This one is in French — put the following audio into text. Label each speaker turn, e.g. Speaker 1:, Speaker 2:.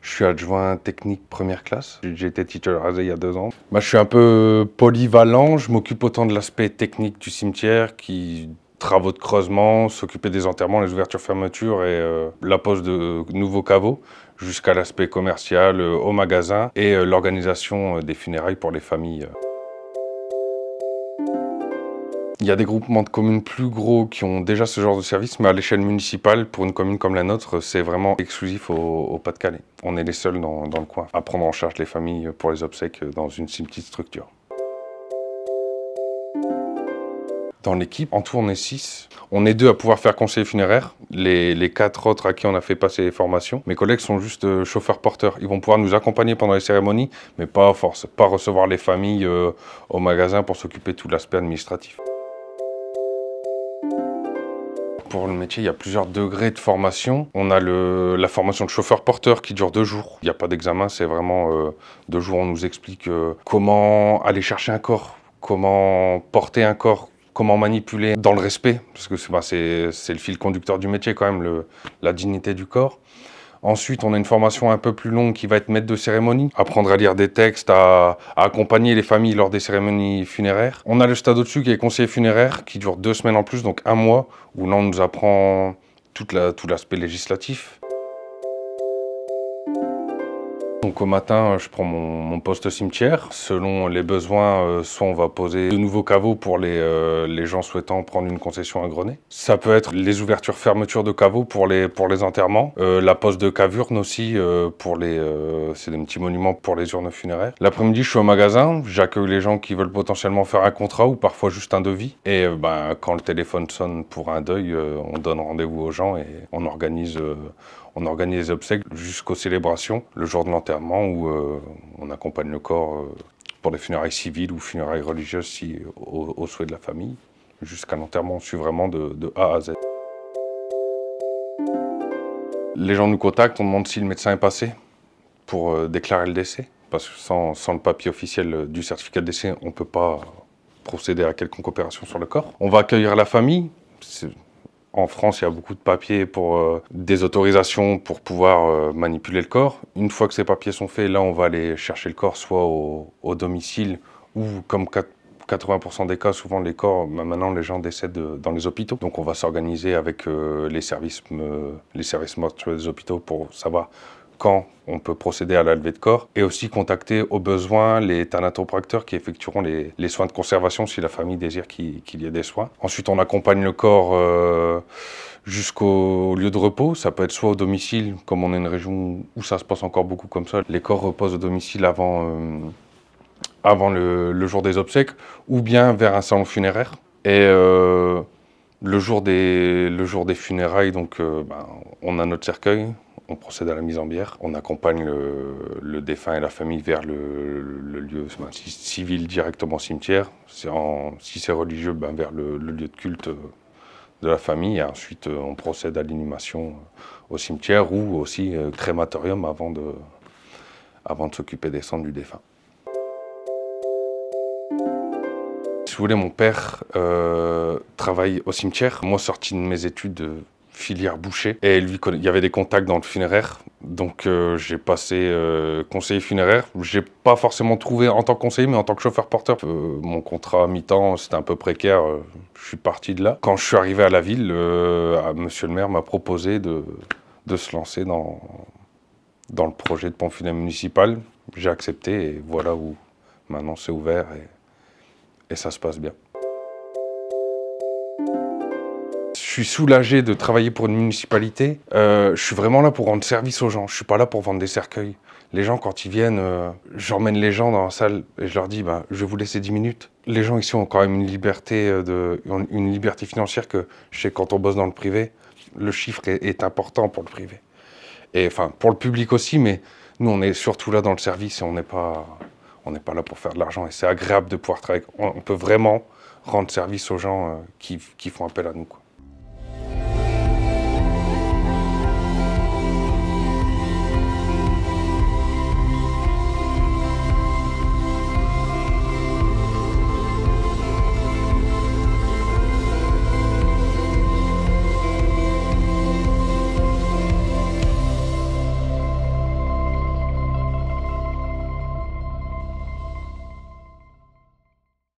Speaker 1: Je suis adjoint technique première classe. J'ai été titularisé il y a 2 ans. Je suis un peu polyvalent. Je m'occupe autant de l'aspect technique du cimetière, travaux de creusement, s'occuper des enterrements, les ouvertures-fermetures et la pose de nouveaux caveaux, jusqu'à l'aspect commercial, au magasin et l'organisation des funérailles pour les familles. Il y a des groupements de communes plus gros qui ont déjà ce genre de service, mais à l'échelle municipale, pour une commune comme la nôtre, c'est vraiment exclusif au Pas-de-Calais. On est les seuls dans le coin à prendre en charge les familles pour les obsèques dans une si petite structure. Dans l'équipe, en tout, on est 6. On est 2 à pouvoir faire conseiller funéraire. Les 4 autres à qui on a fait passer les formations. Mes collègues sont juste chauffeurs-porteurs. Ils vont pouvoir nous accompagner pendant les cérémonies, mais pas recevoir les familles au magasin pour s'occuper de tout l'aspect administratif. Pour le métier, il y a plusieurs degrés de formation. On a la formation de chauffeur-porteur qui dure 2 jours. Il n'y a pas d'examen, c'est vraiment 2 jours. On nous explique comment aller chercher un corps, comment porter un corps, comment manipuler dans le respect, parce que c'est le fil conducteur du métier quand même, la dignité du corps. Ensuite, on a une formation un peu plus longue qui va être maître de cérémonie, apprendre à lire des textes, à accompagner les familles lors des cérémonies funéraires. On a le stade au-dessus qui est conseiller funéraire, qui dure 2 semaines en plus, donc 1 mois, où là on nous apprend tout l'aspect législatif. Donc au matin, je prends mon poste au cimetière. Selon les besoins, soit on va poser de nouveaux caveaux pour les gens souhaitant prendre une concession à Grenay. Ça peut être les ouvertures-fermetures de caveaux pour les enterrements. La pose de cavurnes aussi, c'est des petits monuments pour les urnes funéraires. L'après-midi, je suis au magasin. J'accueille les gens qui veulent potentiellement faire un contrat ou parfois juste un devis. Et quand le téléphone sonne pour un deuil, on donne rendez-vous aux gens et on organise les obsèques jusqu'aux célébrations, le jour de l'enterrement où on accompagne le corps pour des funérailles civiles ou funérailles religieuses au souhait de la famille. Jusqu'à l'enterrement, on suit vraiment de A à Z. Les gens nous contactent, on demande si le médecin est passé pour déclarer le décès. Parce que sans le papier officiel du certificat de décès, on ne peut pas procéder à quelconque opération sur le corps. On va accueillir la famille. En France, il y a beaucoup de papiers pour des autorisations pour pouvoir manipuler le corps. Une fois que ces papiers sont faits, là, on va aller chercher le corps soit au domicile ou, comme 80% des cas, souvent les corps, maintenant les gens décèdent dans les hôpitaux. Donc on va s'organiser avec les services mortuaires des hôpitaux pour savoir quand on peut procéder à la levée de corps et aussi contacter au besoin les thanatopracteurs qui effectueront les soins de conservation si la famille désire qu'il y ait des soins. Ensuite, on accompagne le corps jusqu'au lieu de repos. Ça peut être soit au domicile, comme on est une région où ça se passe encore beaucoup comme ça. Les corps reposent au domicile avant le jour des obsèques ou bien vers un salon funéraire. Et le jour des funérailles, donc, on a notre cercueil. On procède à la mise en bière, on accompagne le défunt et la famille vers le lieu civil directement au cimetière. Si c'est religieux, vers le lieu de culte de la famille. Et ensuite, on procède à l'inhumation au cimetière ou aussi crématorium avant de s'occuper des cendres du défunt. Si vous voulez, mon père travaille au cimetière. Moi, sorti de mes études, filière boucher, et lui, il y avait des contacts dans le funéraire, donc j'ai passé conseiller funéraire. J'ai pas forcément trouvé en tant que conseiller, mais en tant que chauffeur-porteur. Mon contrat à mi-temps, c'était un peu précaire, je suis parti de là. Quand je suis arrivé à la ville, monsieur le maire m'a proposé de se lancer dans le projet de pompe funèbre municipal. J'ai accepté, et voilà où maintenant c'est ouvert, et ça se passe bien. Je suis soulagé de travailler pour une municipalité. Je suis vraiment là pour rendre service aux gens. Je suis pas là pour vendre des cercueils. Les gens, quand ils viennent, j'emmène les gens dans la salle et je leur dis je vais vous laisser 10 minutes. Les gens ici ont quand même une liberté financière que je sais quand on bosse dans le privé, le chiffre est important pour le privé. Et enfin, pour le public aussi, mais nous, on est surtout là dans le service et on n'est pas là pour faire de l'argent. Et c'est agréable de pouvoir travailler. On peut vraiment rendre service aux gens qui font appel à nous, quoi.